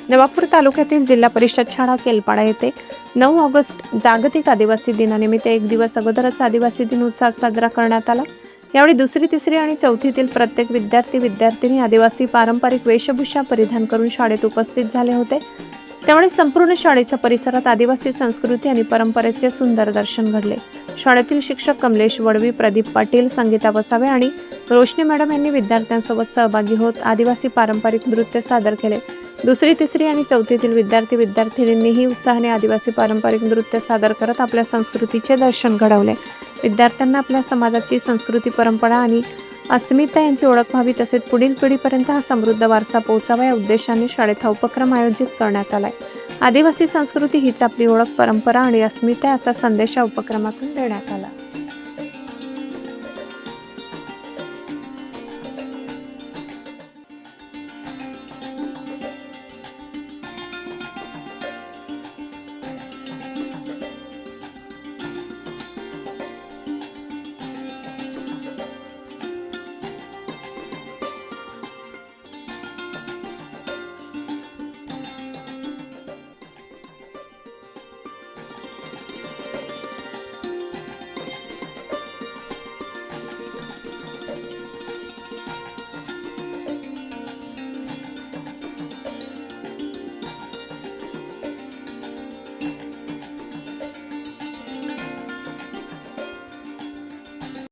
नवापूर तालुक्यातील जिल्हा परिषद शाळा केलपाडा येथे 9 ऑगस्ट जागतिक आदिवासी दिनानिमित्त एक दिवस अगोदरच आदिवासी दिन उत्साहात साजरा करण्यात आला। यावेळी दुसरी, तिसरी आणि चौथीतील प्रत्येक विद्यार्थी आदिवासी पारंपरिक वेशभूषा परिधान करून शाळेत उपस्थित झाले होते। त्यामुळे संपूर्ण शाळेच्या परिसरात आदिवासी संस्कृती आणि परंपरेचे सुंदर दर्शन घडले। शाळेतील शिक्षक कमलेश वडवी, प्रदीप पाटील, संगीता वसावे आणि रोशनी मॅडम यांनी विद्यार्थ्यांसोबत सहभागी होत आदिवासी पारंपरिक नृत्य सादर केले। दुसरी, तिसरी आणि चौथीतील विद्यार्थिनींनीही उत्साहाने आदिवासी पारंपरिक नृत्य सादर करत आपल्या संस्कृतीचे दर्शन घडवले। विद्यार्थ्यांना आपल्या समाजाची संस्कृती, परंपरा आणि अस्मिता यांची ओळख व्हावी, तसेच पुढील पिढीपर्यंत हा समृद्ध वारसा पोहोचावा या उद्देशाने शाळेत हा उपक्रम आयोजित करण्यात आलाय। आदिवासी संस्कृती हीच आपली ओळख, परंपरा आणि अस्मिता असा संदेश या उपक्रमातून देण्यात आला।